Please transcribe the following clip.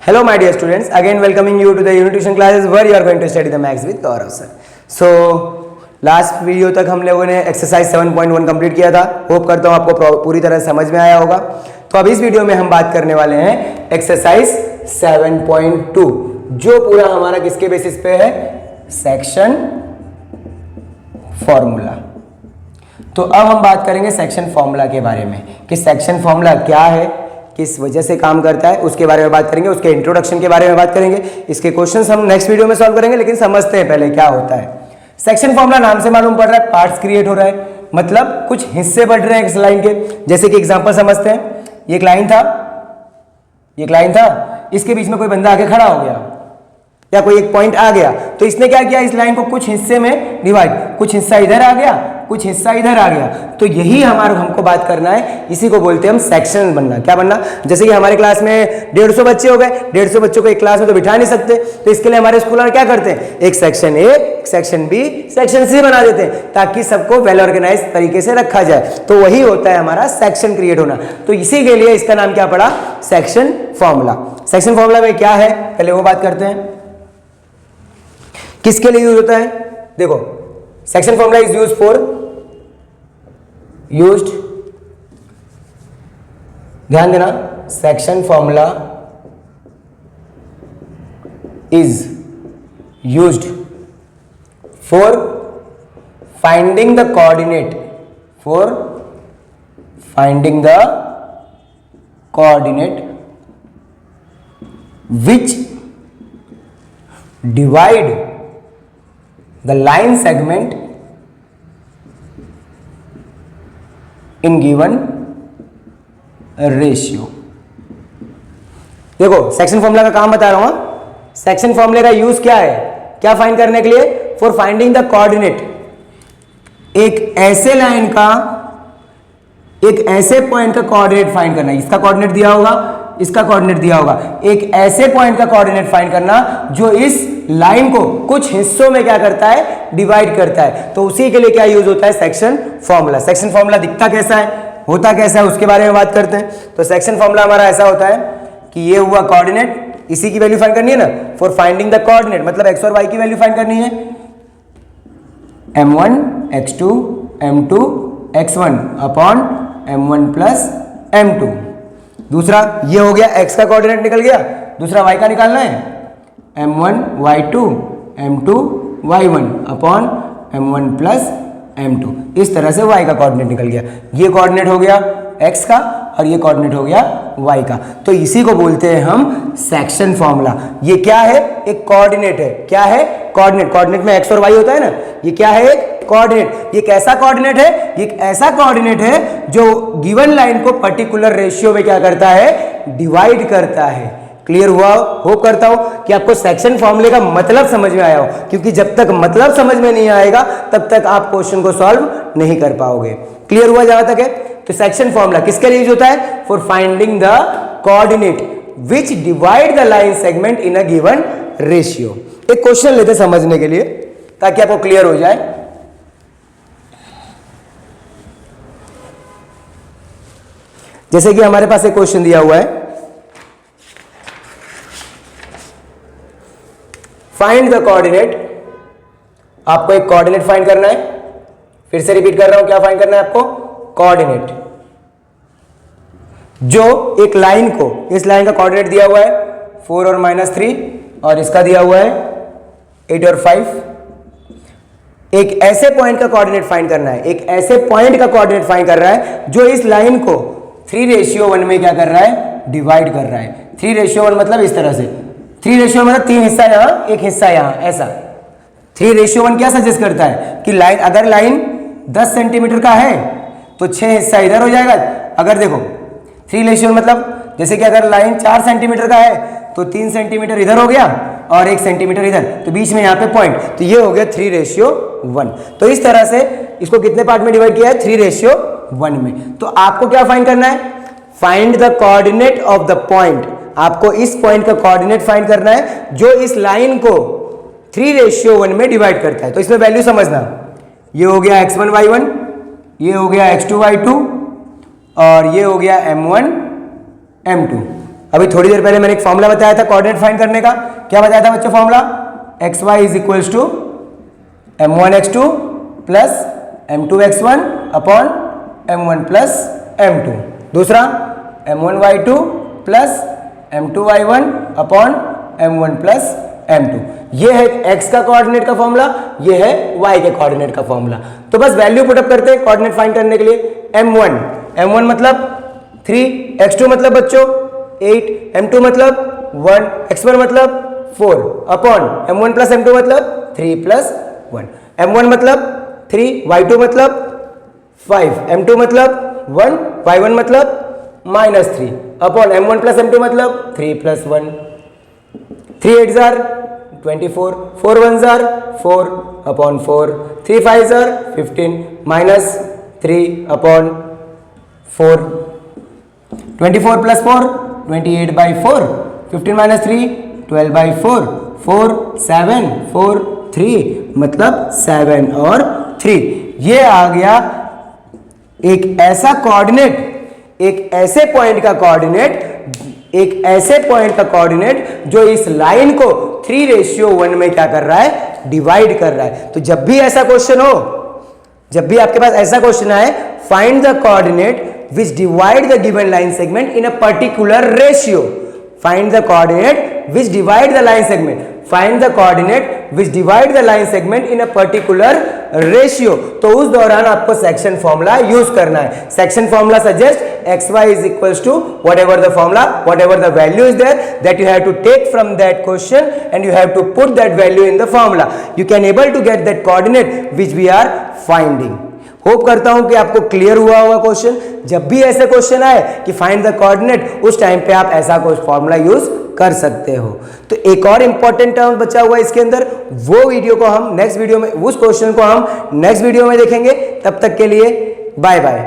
Hello my dear students, again welcoming you to the Unit Tuition classes where you are going to study the maths with Gaurav sir. So last video तक हम लोगों ने exercise 7.1 complete किया था. Hope करता हूँ आपको पूरी तरह समझ में आया होगा. तो अब इस वीडियो में हम बात करने वाले हैं एक्सरसाइज 7.2 जो पूरा हमारा किसके बेसिस पे है, सेक्शन फॉर्मूला. तो अब हम बात करेंगे सेक्शन फॉर्मूला के बारे में कि सेक्शन फॉर्मूला क्या है, किस वजह से काम करता है, उसके बारे में बात करेंगे. उसके इंट्रोडक्शन के बारे में बात करेंगे. इसके क्वेश्चंस हम नेक्स्ट वीडियो में सॉल्व करेंगे, लेकिन समझते हैं पहले क्या होता है. सेक्शन फॉर्मूला नाम से मालूम पड़ रहा है पार्ट्स क्रिएट हो रहा है, मतलब कुछ हिस्से बढ़ रहे हैं इस लाइन के. जैसे कि एग्जांपल समझते हैं. ये एक लाइन था, इसके बीच में कोई बंदा आके खड़ा हो गया या कोई एक पॉइंट आ गया, तो इसने क्या किया, इस लाइन को कुछ हिस्से में डिवाइड, कुछ हिस्सा इधर आ गया, कुछ हिस्सा इधर आ गया. तो यही हमको बात करना है, इसी को बोलते हैं हम सेक्शन बनना. क्या बनना, जैसे कि हमारे क्लास में 150 बच्चे हो गए, 150 बच्चों को एक क्लास में तो बिठा नहीं सकते, तो इसके लिए हमारे स्कूल वाले क्या करते हैं, एक section A, section B, section C बना देते हैं ताकि सबको वेल ऑर्गेनाइज तरीके से रखा जाए. तो वही होता है हमारा सेक्शन क्रिएट होना. तो इसी के लिए इसका नाम क्या पड़ा, सेक्शन फॉर्मूला. सेक्शन फॉर्मूला में क्या है, पहले वो बात करते हैं. किसके लिए यूज होता है, देखो सेक्शन फॉर्मूला इज यूज्ड, ध्यान देना, section formula is used for finding the coordinate, which divide the line segment in given ratio. देखो सेक्शन फॉर्मूला का काम बता रहा हूं. सेक्शन फॉर्मूले का यूज क्या है, क्या फाइंड करने के लिए, फॉर फाइंडिंग द कोऑर्डिनेट. एक ऐसे लाइन का, एक ऐसे पॉइंट का कोऑर्डिनेट फाइंड करना. इसका कोऑर्डिनेट दिया होगा, इसका कोऑर्डिनेट दिया होगा. एक ऐसे पॉइंट का कोऑर्डिनेट फाइंड करना जो इस लाइन को कुछ हिस्सों में क्या करता है, डिवाइड करता है. तो उसी के लिए क्या यूज होता है, सेक्शन फॉर्मूला. सेक्शन फॉर्मूला दिखता कैसा है, होता कैसा है, उसके बारे में बात करते हैं. तो सेक्शन फॉर्मूला हमारा ऐसा होता है कि ये हुआ कोऑर्डिनेट, इसी की वैल्यू फाइंड करनी है ना, फॉर फाइंडिंग द कोऑर्डिनेट, मतलब एक्स और वाई की वैल्यू फाइंड करनी है. m1 x2 m2 x1 upon m1 plus m2. दूसरा ये हो गया, x का कोऑर्डिनेट निकल गया, दूसरा y का निकालना है, m1 y2 m2 y1 upon m1 plus m2. इस तरह से y का कोऑर्डिनेट निकल गया. ये कोऑर्डिनेट हो गया x का और ये कोऑर्डिनेट हो गया y का. तो इसी को बोलते हैं हम सेक्शन फॉर्मूला. ये क्या है, एक कोऑर्डिनेट है. क्या है, कोऑर्डिनेट. कोऑर्डिनेट में x और y होता है ना, ये क्या है, एक कोऑर्डिनेट. ये कैसा कोऑर्डिनेट है, ये एक ऐसा कोऑर्डिनेट है जो गिवन लाइन को पर्टिकुलर रेशियो में क्या करता है, डिवाइड करता है. क्लियर हुआ, होप करता हूं कि आपको सेक्शन फॉर्मूले का मतलब समझ में आया हो, क्योंकि जब तक मतलब समझ में नहीं आएगा तब तक आप क्वेश्चन को सॉल्व नहीं कर पाओगे. क्लियर हुआ जहां तक है. तो सेक्शन फॉर्मूला किसके लिए यूज होता है, for finding the coordinate which divide the line segment in a given ratio. एक क्वेश्चन लेते समझने के लिए ताकि आपको क्लियर हो जाए. जैसे कि हमारे पास एक क्वेश्चन दिया हुआ है, फाइंड द कोऑर्डिनेट. आपको एक कोऑर्डिनेट फाइंड करना है. फिर से रिपीट कर रहा हूं, क्या फाइंड करना है आपको, कोऑर्डिनेट. जो एक लाइन को, इस लाइन का कोऑर्डिनेट दिया हुआ है 4 और -3 और इसका दिया हुआ है 8 और 5. एक ऐसे पॉइंट का कोऑर्डिनेट फाइंड करना है, एक ऐसे पॉइंट का कोऑर्डिनेट फाइंड कर रहा है जो इस लाइन को 3:1 में क्या कर रहा है, डिवाइड कर रहा है. 3:1 मतलब इस तरह से, 3:1 मतलब 3 हिस्सा यहां, एक हिस्सा यहां, ऐसा. 3:1 क्या सजेस्ट करता है कि लाइन, अगर लाइन 10 सेंटीमीटर का है तो 6 हिस्सा इधर हो जाएगा. अगर देखो 3:1 मतलब जैसे कि अगर लाइन 4 सेंटीमीटर का है तो 3 सेंटीमीटर इधर हो गया और 1 सेंटीमीटर इधर, तो बीच में यहां पे पॉइंट, तो ये हो गया 3:1. तो इस तरह से इसको कितने पार्ट में डिवाइड किया है, 3:1 में. तो आपको क्या फाइंड करना है, find the coordinate of the point. आपको इस पॉइंट का कोऑर्डिनेट फाइंड करना है जो इस लाइन को 3:1 में डिवाइड करता है. तो इसमें वैल्यू समझना, ये हो गया x1 y1, ये हो गया x2 y2 और ये हो गया m1 m2. अभी थोड़ी देर पहले मैंने एक फॉर्मूला बताया था कोऑर्डिनेट फाइंड करने का। क्या बताया था बच्चों formula? xy is equals to m1x2 plus m2x1 upon m1 plus m2। दूसरा m1y2 plus m2y1 upon m1 plus m2। ये है x का कोऑर्डिनेट का फॉर्मूला, ये है y के कोऑर्डिनेट का फॉर्मूला। तो बस वैल्यू पुटअप करते हैं कोऑर्डिनेट फाइंड करने के लिए। m1 मतलब 3, x2 मतलब बच्चों 8, m2 मतलब 1, x1 मतलब 4 अपॉन m1 प्लस m2 मतलब 3 प्लस 1। m1 मतलब 3, y2 मतलब 5, m2 मतलब 1, y1 मतलब -3 अपॉन m1 प्लस m2 मतलब 3 plus 1। 3 8 jar 24, 4 1 jar 4 upon 4, 3 5 jar 15 minus 3 upon 4। 24 plus 4 28 by 4, 15 minus 3 12 by 4, 4 7 4 3 मतलब 7 और 3। ये आ गया एक ऐसा कोऑर्डिनेट, एक ऐसे पॉइंट का कोऑर्डिनेट, एक ऐसे पॉइंट का कोऑर्डिनेट जो इस लाइन को 3:1 में क्या कर रहा है? डिवाइड कर रहा है। तो जब भी ऐसा क्वेश्चन हो, जब भी आपके पास ऐसा क्वेश्चन आए, find the coordinate which divide the given line segment in a particular ratio. Find the coordinate which divide the line segment. Find the coordinate which divide the line segment in a particular ratio. तो उस दौरान आपको section formula use करना है। Section formula suggest xy is equals to whatever the formula, whatever the value is there, that you have to take from that question and you have to put that value in the formula. You can able to get that coordinate which we are finding. Hope करता हूं कि आपको clear हुआ होगा question. जब भी ऐसे question आए कि फाइंड द कोऑर्डिनेट, उस टाइम पे आप ऐसा कोई फॉर्मूला यूज कर सकते हो। तो एक और इंपॉर्टेंट टर्म बचा हुआ है इसके अंदर, वो वीडियो को हम नेक्स्ट वीडियो में, उस क्वेश्चन को हम नेक्स्ट वीडियो में देखेंगे। तब तक के लिए बाय बाय।